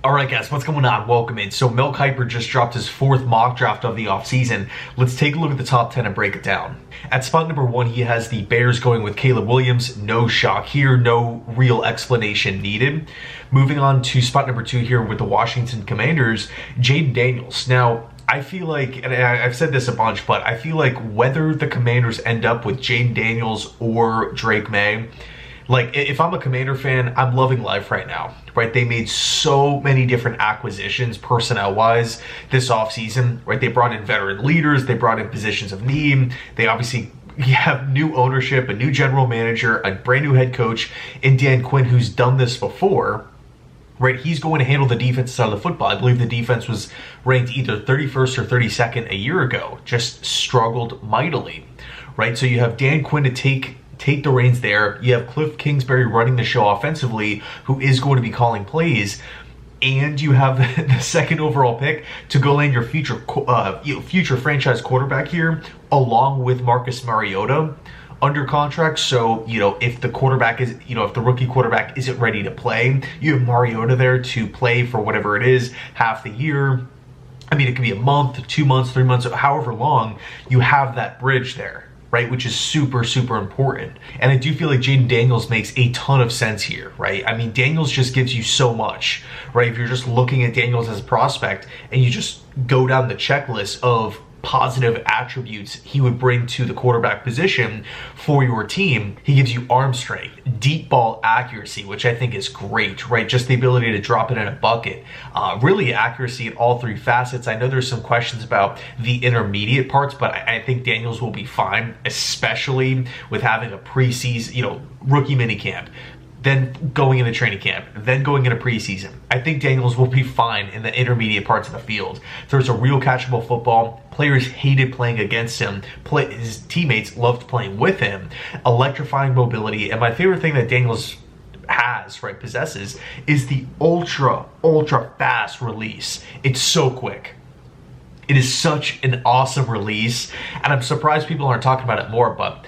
All right, guys, what's going on? Welcome in. So Mel Kiper just dropped his fourth mock draft of the offseason. Let's take a look at the top 10 and break it down. At spot number 1, he has the Bears going with Caleb Williams. No shock here, no real explanation needed. Moving on to spot number 2 here with the Washington Commanders, Jaden Daniels. Now, I feel like, and I've said this a bunch, but I feel like whether the Commanders end up with Jaden Daniels or Drake May, like, if I'm a Commander fan, I'm loving life right now, right? They made so many different acquisitions personnel-wise this offseason, right? They brought in veteran leaders. They brought in positions of need. They obviously have new ownership, a new general manager, a brand new head coach in Dan Quinn, who's done this before, right? He's going to handle the defense side of the football. I believe the defense was ranked either 31st or 32nd a year ago, just struggled mightily, right? So you have Dan Quinn to take the reins there. You have Cliff Kingsbury running the show offensively, who is going to be calling plays, and you have the second overall pick to go land your future franchise quarterback here, along with Marcus Mariota under contract. So, if the quarterback is, if the rookie quarterback isn't ready to play, you have Mariota there to play for whatever it is, half the year. I mean, it could be a month, 2 months, 3 months, however long. You have that bridge there, right, which is super, super important. And I do feel like Jaden Daniels makes a ton of sense here, right? I mean, Daniels just gives you so much, right? If you're just looking at Daniels as a prospect and you just go down the checklist of positive attributes he would bring to the quarterback position for your team, he gives you arm strength, deep ball accuracy, which I think is great, right? Just the ability to drop it in a bucket. Really accuracy in all three facets. I know there's some questions about the intermediate parts, but I think Daniels will be fine, especially with having a preseason, rookie minicamp, then going into training camp, then going into preseason. I think Daniels will be fine in the intermediate parts of the field. There's a real catchable football. Players hated playing against him. His teammates loved playing with him. Electrifying mobility. And my favorite thing that Daniels possesses, is the ultra fast release. It's so quick. It is such an awesome release, and I'm surprised people aren't talking about it more, but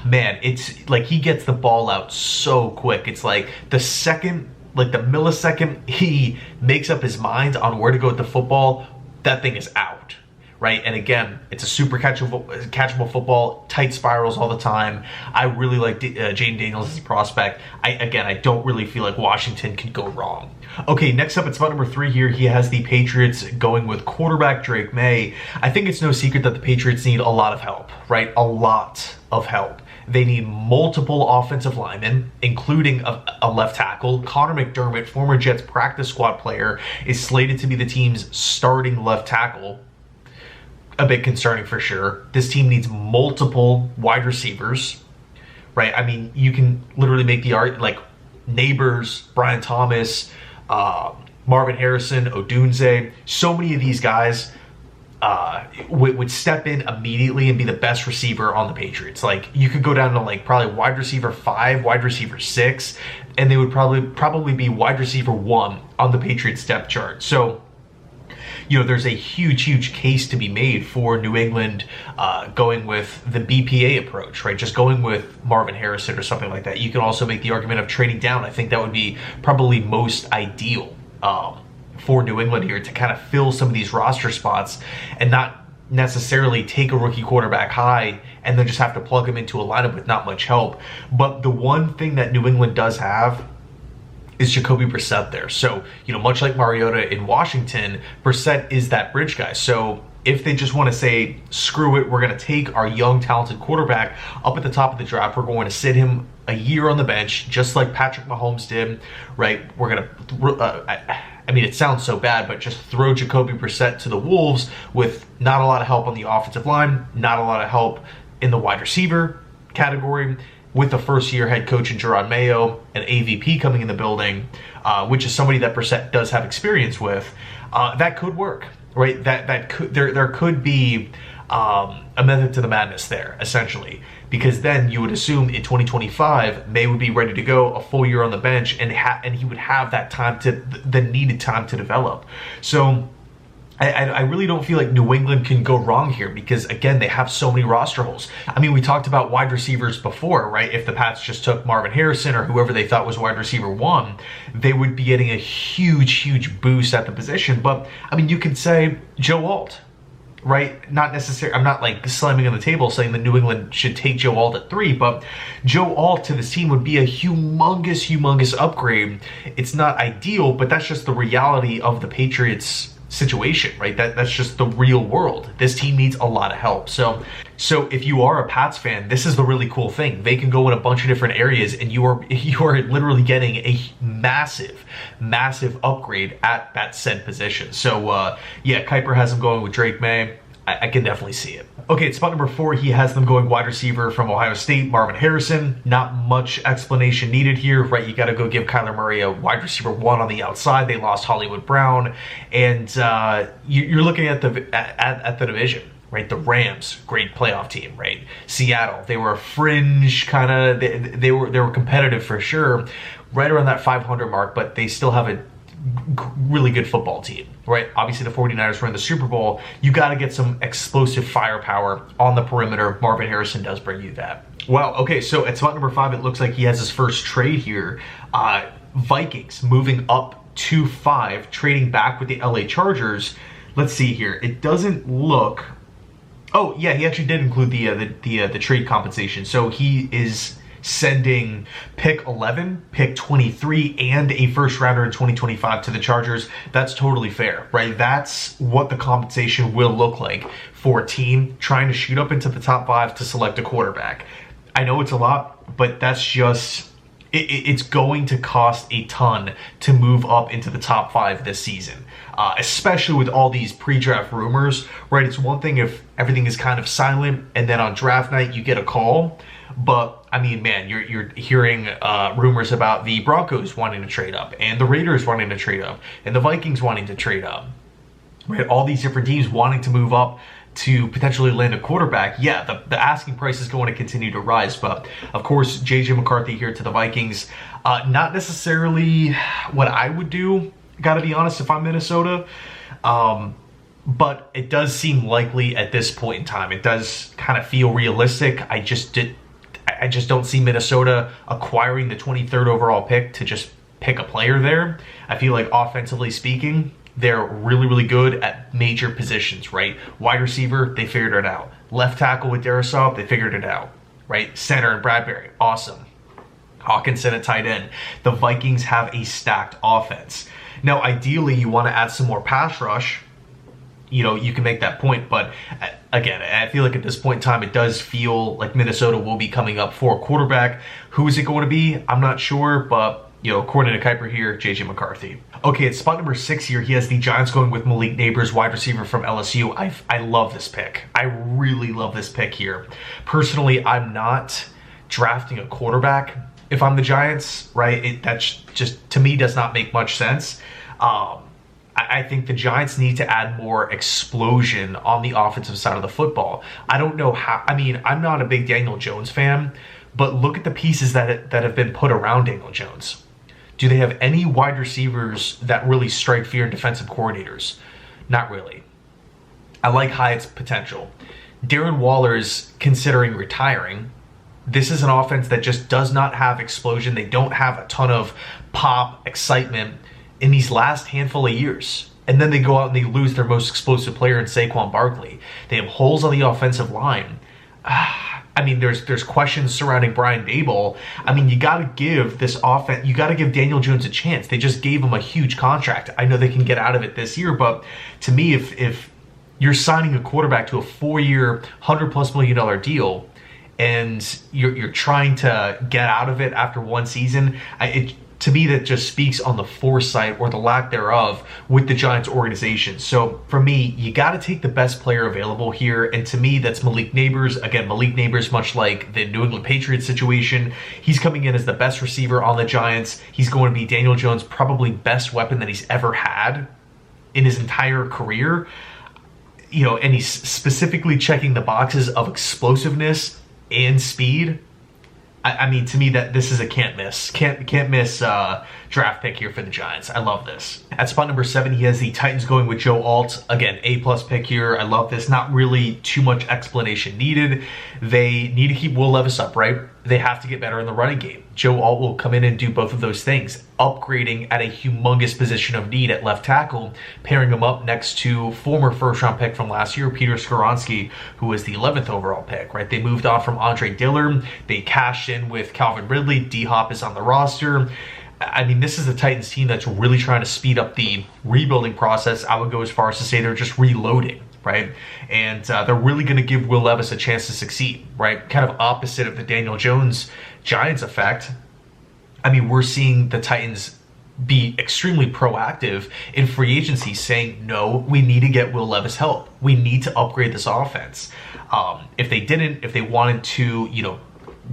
man, it's like he gets the ball out so quick. It's like the millisecond he makes up his mind on where to go with the football, that thing is out, right? And again, it's a super catchable football, tight spirals all the time. I really like Jaden Daniels as a prospect. I don't really feel like Washington can go wrong. Okay, next up at spot number 3 here, he has the Patriots going with quarterback Drake May. I think it's no secret that the Patriots need a lot of help, right? A lot of help. They need multiple offensive linemen, including a left tackle. Connor McDermott, former Jets practice squad player, is slated to be the team's starting left tackle. A bit concerning for sure. This team needs multiple wide receivers, right? I mean, you can literally make the argument, like Neighbors, Brian Thomas, Marvin Harrison, Odunze. So many of these guys would step in immediately and be the best receiver on the Patriots. Like, you could go down to like probably wide receiver 5, wide receiver 6, and they would probably be wide receiver 1 on the Patriots depth chart. So, there's a huge case to be made for New England going with the BPA approach, right? Just going with Marvin Harrison or something like that. You can also make the argument of trading down. I think that would be probably most ideal for New England here, to kind of fill some of these roster spots and not necessarily take a rookie quarterback high and then just have to plug him into a lineup with not much help. But the one thing that New England does have is Jacoby Brissett there. So, much like Mariota in Washington, Brissett is that bridge guy. So if they just want to say, screw it, we're going to take our young, talented quarterback up at the top of the draft, we're going to sit him a year on the bench, just like Patrick Mahomes did, right? We're going to, it sounds so bad, but just throw Jacoby Brissett to the Wolves with not a lot of help on the offensive line, not a lot of help in the wide receiver category, with the first-year head coach in Jerod Mayo, an AVP coming in the building, which is somebody that Brissett does have experience with. That could work, right? There could be a method to the madness there, essentially, because then you would assume in 2025 May would be ready to go, a full year on the bench, and he would have that time the needed time to develop. So I really don't feel like New England can go wrong here because, again, they have so many roster holes. I mean, we talked about wide receivers before, right? If the Pats just took Marvin Harrison or whoever they thought was wide receiver 1, they would be getting a huge boost at the position. But, I mean, you could say Joe Alt, right? Not necessarily, I'm not like slamming on the table saying that New England should take Joe Alt at 3, but Joe Alt to this team would be a humongous upgrade. It's not ideal, but that's just the reality of the Patriots situation, right? That's just the real world. This team needs a lot of help. So if you are a Pats fan, this is the really cool thing. They can go in a bunch of different areas, and you are literally getting a massive upgrade at that said position. So yeah, Kiper has them going with Drake May. I can definitely see it. Okay, at spot number 4, he has them going wide receiver from Ohio State, Marvin Harrison. Not much explanation needed here, right? You got to go give Kyler Murray a wide receiver 1 on the outside. They lost Hollywood Brown, and you're looking at the division, right? The Rams, great playoff team, right? Seattle, they were a fringe kind of. They were competitive for sure, right around that 500 mark, but they still have a really good football team, right? Obviously the 49ers were in the Super Bowl. You got to get some explosive firepower on the perimeter. Marvin Harrison does bring you that. Wow, okay, so at spot number 5, it looks like he has his first trade here. Vikings moving up to 5, trading back with the LA Chargers. Let's see here. It doesn't look... Oh, yeah, he actually did include the trade compensation. So he is sending pick 11, pick 23, and a first rounder in 2025 to the Chargers. That's totally fair, right? That's what the compensation will look like for a team trying to shoot up into the top 5 to select a quarterback. I know it's a lot, but that's just... It's going to cost a ton to move up into the top 5 this season, especially with all these pre-draft rumors, right? It's one thing if everything is kind of silent and then on draft night you get a call, but I mean, man, you're hearing rumors about the Broncos wanting to trade up, and the Raiders wanting to trade up, and the Vikings wanting to trade up, right? All these different teams wanting to move up to potentially land a quarterback. Yeah, the asking price is going to continue to rise, but of course, JJ McCarthy here to the Vikings, not necessarily what I would do, gotta be honest, if I'm Minnesota, but it does seem likely at this point in time. It does kind of feel realistic. I just don't see Minnesota acquiring the 23rd overall pick to just pick a player there. I feel like offensively speaking, they're really good at major positions, right? Wide receiver, they figured it out. Left tackle with Darrisaw, they figured it out, right? Center and Bradbury, awesome. Hawkinson at tight end. The Vikings have a stacked offense. Now, ideally, you want to add some more pass rush. You know, you can make that point, but again, I feel like at this point in time, it does feel like Minnesota will be coming up for a quarterback. Who is it going to be? I'm not sure, but you know, according to Kiper here, JJ McCarthy. Okay, at spot number 6 here, he has the Giants going with Malik Neighbors, wide receiver from LSU. I love this pick. I really love this pick here. Personally, I'm not drafting a quarterback if I'm the Giants, right? That's just, to me, does not make much sense. I think the Giants need to add more explosion on the offensive side of the football. I don't know how. I mean, I'm not a big Daniel Jones fan, but look at the pieces that have been put around Daniel Jones. Do they have any wide receivers that really strike fear in defensive coordinators? Not really. I like Hyatt's potential. Darren Waller is considering retiring. This is an offense that just does not have explosion. They don't have a ton of pop, excitement in these last handful of years. And then they go out and they lose their most explosive player in Saquon Barkley. They have holes on the offensive line. I mean, there's questions surrounding Brian Daboll. I mean, you got to give this offense, you got to give Daniel Jones a chance. They just gave him a huge contract. I know they can get out of it this year, but to me, if you're signing a quarterback to a 4-year, $100+ million deal, and you're trying to get out of it after one season, to me, that just speaks on the foresight or the lack thereof with the Giants organization. So for me, you got to take the best player available here. And to me, that's Malik Neighbors. Again, Malik Neighbors, much like the New England Patriots situation, he's coming in as the best receiver on the Giants. He's going to be Daniel Jones' probably best weapon that he's ever had in his entire career. You know, and he's specifically checking the boxes of explosiveness and speed. I mean, to me, that this is a can't miss draft pick here for the Giants. I love this. At spot number 7, he has the Titans going with Joe Alt. Again, A+ pick here. I love this. Not really too much explanation needed. They need to keep Will Levis upright. They have to get better in the running game. Joe Alt will come in and do both of those things, upgrading at a humongous position of need at left tackle, pairing him up next to former first-round pick from last year, Peter Skoronski, who was the 11th overall pick, right? They moved on from Andre Dillard. They cashed in with Calvin Ridley. D-Hop is on the roster. I mean, this is a Titans team that's really trying to speed up the rebuilding process. I would go as far as to say they're just reloading, right? And they're really going to give Will Levis a chance to succeed, right? Kind of opposite of the Daniel Jones Giants effect. I mean, we're seeing the Titans be extremely proactive in free agency, saying, no, we need to get Will Levis help. We need to upgrade this offense. If they wanted to,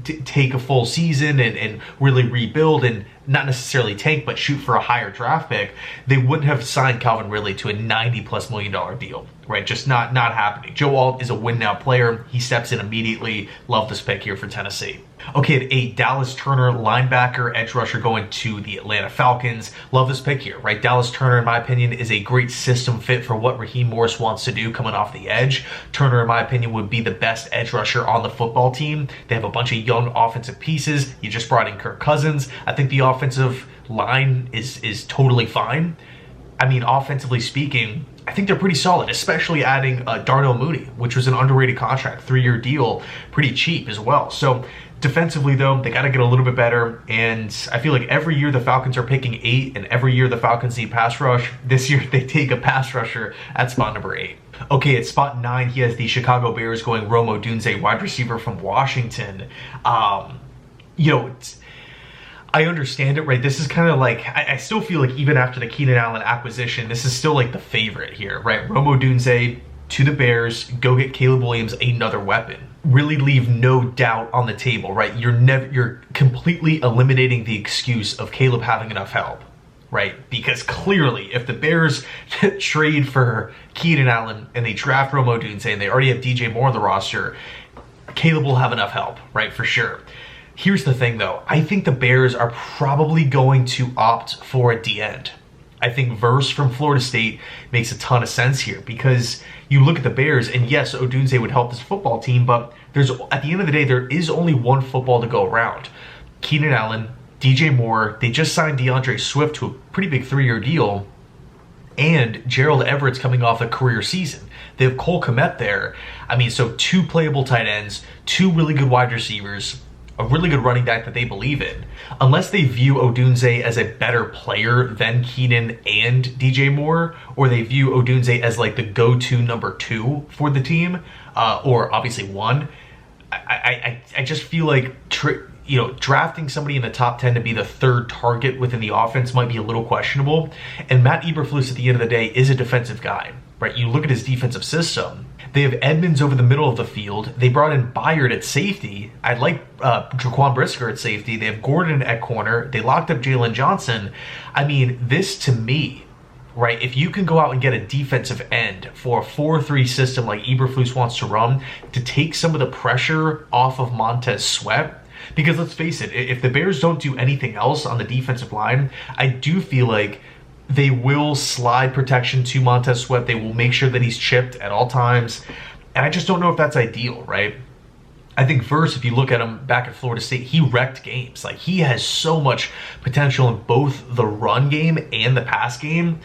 take a full season and really rebuild and not necessarily tank, but shoot for a higher draft pick, they wouldn't have signed Calvin Ridley to a $90+ million deal, right? Just not happening. Joe Alt is a win-now player. He steps in immediately. Love this pick here for Tennessee. Okay, at 8, Dallas Turner, linebacker, edge rusher, going to the Atlanta Falcons. Love this pick here, right? Dallas Turner, in my opinion, is a great system fit for what Raheem Morris wants to do coming off the edge. Turner, in my opinion, would be the best edge rusher on the football team. They have a bunch of young offensive pieces. You just brought in Kirk Cousins. I think the offensive line is totally fine. I mean, offensively speaking, I think they're pretty solid, especially adding Darnell Mooney, which was an underrated contract, 3-year deal, pretty cheap as well. So defensively, though, they got to get a little bit better, and I feel like every year the Falcons are picking 8, and every year the Falcons need pass rush. This year they take a pass rusher at spot number 8. Okay, at spot 9, he has the Chicago Bears going Rome Odunze, wide receiver from Washington. I understand it, right? This is kind of like, I still feel like even after the Keenan Allen acquisition, this is still like the favorite here, right? Rome Odunze to the Bears, go get Caleb Williams, another weapon. Really leave no doubt on the table, right? You're completely eliminating the excuse of Caleb having enough help, right? Because clearly, if the Bears trade for Keenan Allen and they draft Rome Odunze and they already have DJ Moore on the roster, Caleb will have enough help, right? For sure. Here's the thing, though. I think the Bears are probably going to opt for a D-end. I think Verse from Florida State makes a ton of sense here because you look at the Bears, and yes, Odunze would help this football team, but at the end of the day, there is only one football to go around. Keenan Allen, DJ Moore, they just signed DeAndre Swift to a pretty big 3-year deal, and Gerald Everett's coming off a career season. They have Cole Kmet there. I mean, so 2 playable tight ends, 2 really good wide receivers, a really good running back that they believe in. Unless they view Odunze as a better player than Keenan and DJ Moore, or they view Odunze as like the go-to number 2 for the team, or obviously 1, I just feel like drafting somebody in the top 10 to be the 3rd target within the offense might be a little questionable. And Matt Eberflus at the end of the day is a defensive guy, right? You look at his defensive system. They have Edmonds over the middle of the field. They brought in Byard at safety. I like Jaquan Brisker at safety. They have Gordon at corner. They locked up Jalen Johnson. I mean, this to me, right, if you can go out and get a defensive end for a 4-3 system like Eberflus wants to run to take some of the pressure off of Montez Sweat, because let's face it, if the Bears don't do anything else on the defensive line, I do feel like they will slide protection to Montez Sweat. They will make sure that he's chipped at all times. And I just don't know if that's ideal, right? I think Verse, if you look at him back at Florida State, he wrecked games. Like, he has so much potential in both the run game and the pass game.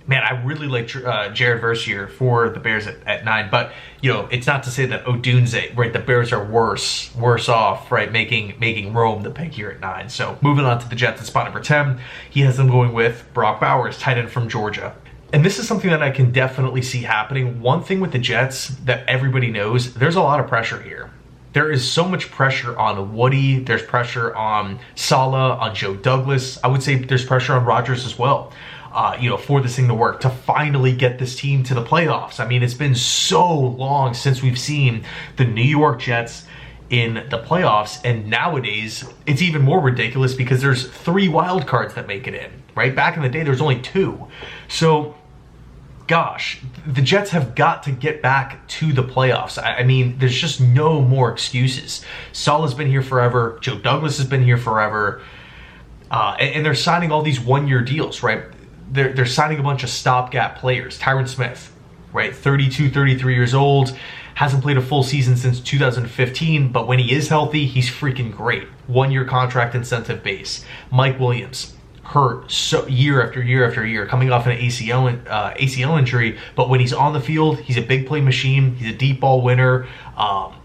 Man, I really like Jared Verse here for the Bears at 9. But, it's not to say that Odunze, right, the Bears are worse off, right, making Rome the pick here at 9. So moving on to the Jets at spot number 10, he has them going with Brock Bowers, tight end from Georgia. And this is something that I can definitely see happening. One thing with the Jets that everybody knows, there's a lot of pressure here. There is so much pressure on Woody. There's pressure on Saleh, on Joe Douglas. I would say there's pressure on Rodgers as well. For this thing to work, to finally get this team to the playoffs. I mean, it's been so long since we've seen the New York Jets in the playoffs, and nowadays it's even more ridiculous because there's 3 wild cards that make it in, right? Back in the day, there's only 2. So gosh, the Jets have got to get back to the playoffs. I mean, there's just no more excuses. Saleh's been here forever. Joe Douglas has been here forever. And they're signing all these one-year deals, right? They're signing a bunch of stopgap players. Tyron Smith, right? 32, 33 years old. Hasn't played a full season since 2015, but when he is healthy, he's freaking great. One-year contract, incentive base. Mike Williams, hurt so year after year after year, coming off an ACL injury, but when he's on the field, he's a big play machine. He's a deep ball winner.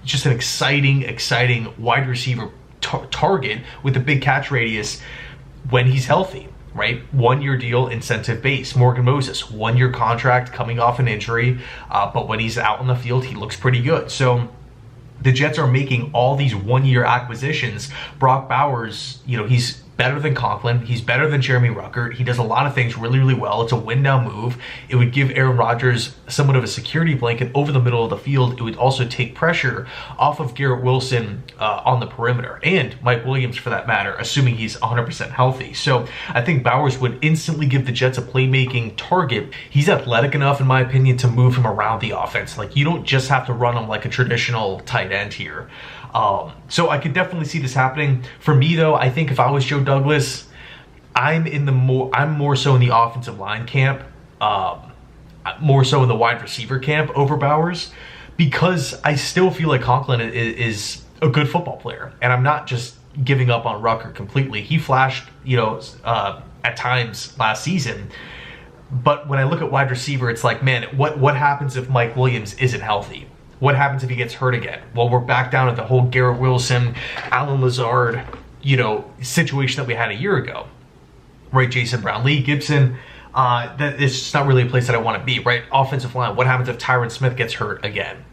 Just an exciting wide receiver target with a big catch radius when he's healthy, right? One-year deal, incentive base. Morgan Moses, one-year contract, coming off an injury, but when he's out on the field, he looks pretty good. So the Jets are making all these one-year acquisitions. Brock Bowers, he's better than Conklin. He's better than Jeremy Ruckert. He does a lot of things really well. It's a win-now move. It would give Aaron Rodgers somewhat of a security blanket over the middle of the field. It would also take pressure off of Garrett Wilson on the perimeter, and Mike Williams for that matter, assuming he's 100% healthy. So I think Bowers would instantly give the Jets a playmaking target. He's athletic enough, in my opinion, to move him around the offense. Like, you don't just have to run him like a traditional tight end here. So I could definitely see this happening. For me, though, I think if I was Joe Douglas, I'm more so in the offensive line camp, more so in the wide receiver camp over Bowers, because I still feel like Conklin is a good football player, and I'm not just giving up on Ruckert completely. He flashed, at times last season. But when I look at wide receiver, it's like, man, what happens if Mike Williams isn't healthy? What happens if he gets hurt again? Well, we're back down at the whole Garrett Wilson, Alan Lazard, situation that we had a year ago, right? Jason Brown, Lee Gibson. That it's just not really a place that I want to be, right? Offensive line. What happens if Tyron Smith gets hurt again?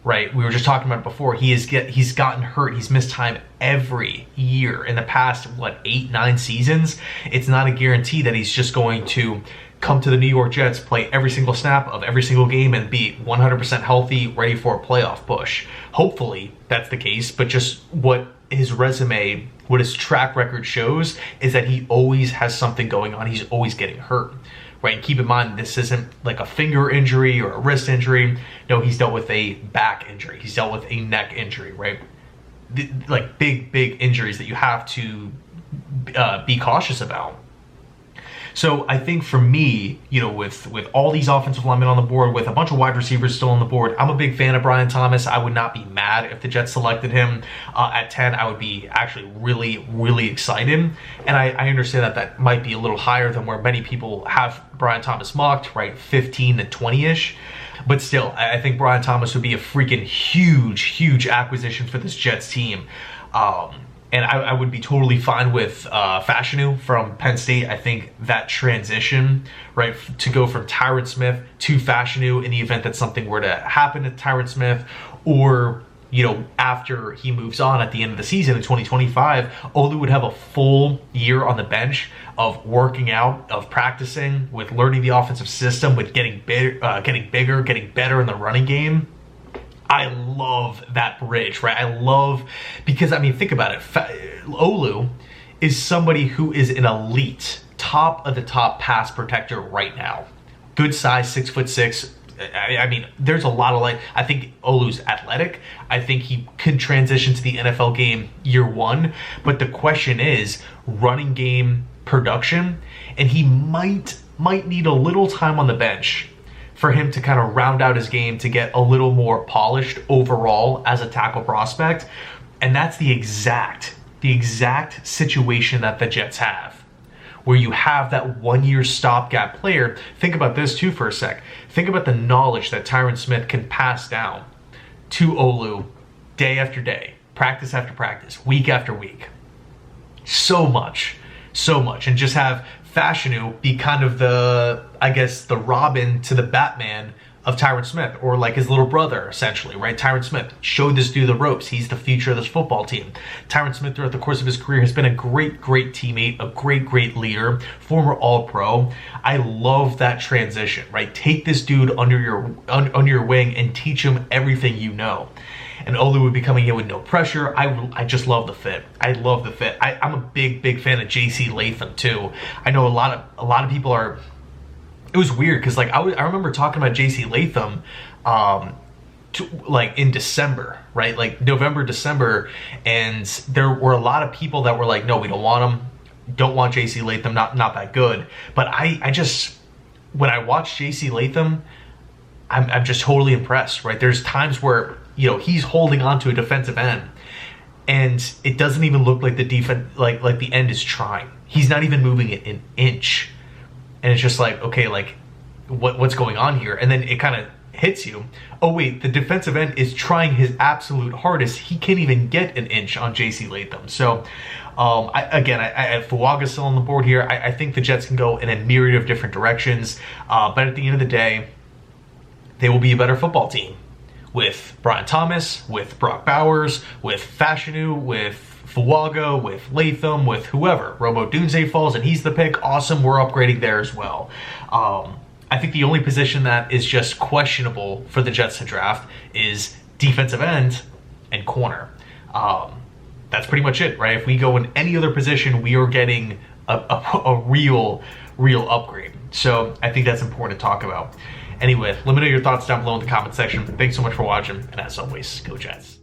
Right? We were just talking about it before. He's gotten hurt. He's missed time every year in the past 8-9 seasons. It's not a guarantee that he's just going to come to the New York Jets, play every single snap of every single game, and be 100% healthy, ready for a playoff push. Hopefully that's the case, but just what his resume, what his track record shows is that he always has something going on. He's always getting hurt, right? And keep in mind, this isn't like a finger injury or a wrist injury. No, he's dealt with a back injury. He's dealt with a neck injury, right? Like big injuries that you have to be cautious about. So I think for me, with all these offensive linemen on the board, with a bunch of wide receivers still on the board, I'm a big fan of Brian Thomas. I would not be mad if the Jets selected him at 10. I would be actually really excited. And I understand that might be a little higher than where many people have Brian Thomas mocked, right? 15 to 20-ish. But still, I think Brian Thomas would be a freaking huge acquisition for this Jets team. And I would be totally fine with Fashanu from Penn State. I think that transition, right, to go from Tyron Smith to Fashanu in the event that something were to happen to Tyron Smith, or, after he moves on at the end of the season in 2025, Olu would have a full year on the bench of working out, of practicing, with learning the offensive system, with getting bigger, getting better in the running game. I love that bridge, right? Because think about it. Olu is somebody who is an elite, top of the top pass protector right now. Good size, 6'6". There's a lot of I think Olu's athletic. I think he could transition to the NFL game year one. But the question is running game production, and he might need a little time on the bench for him to kind of round out his game to get a little more polished overall as a tackle prospect. And that's the exact situation that the Jets have, where you have that one-year stopgap player. Think about this too for a sec. Think about the knowledge that Tyron Smith can pass down to Olu day after day, practice after practice, week after week. So much. And just have Fashanu be kind of the Robin to the Batman of Tyron Smith, or like his little brother, essentially, right? Tyron Smith showed this dude the ropes. He's the future of this football team. Tyron Smith, throughout the course of his career, has been a great teammate, a great leader, former All-Pro. I love that transition, right? Take this dude under your wing and teach him everything you know. And Olu would be coming in with no pressure. I just love the fit. I love the fit. I'm a big fan of J.C. Latham too. I know a lot of people are it was weird because like I remember talking about JC Latham like in December, right? Like November, December, and there were a lot of people that were like, no, we don't want him. Don't want JC Latham, not that good. But I just, when I watch JC Latham, I'm just totally impressed, right? There's times where, you know, he's holding on to a defensive end and it doesn't even look like the defense, like the end is trying. He's not even moving it an inch. And it's just like, okay, like what's going on here? And then it kind of hits you. Oh wait, the defensive end is trying his absolute hardest. He can't even get an inch on JC Latham. So Fuaga's still on the board here. I think the Jets can go in a myriad of different directions. But at the end of the day, they will be a better football team with Brian Thomas, with Brock Bowers, with Fashanu, with Fuaga, with Latham, with whoever. Romo Dunze falls and he's the pick. Awesome, we're upgrading there as well. I think the only position that is just questionable for the Jets to draft is defensive end and corner. That's pretty much it, right? If we go in any other position, we are getting a real upgrade. So I think that's important to talk about. Anyway, let me know your thoughts down below in the comment section. Thanks so much for watching, and as always, go Jets.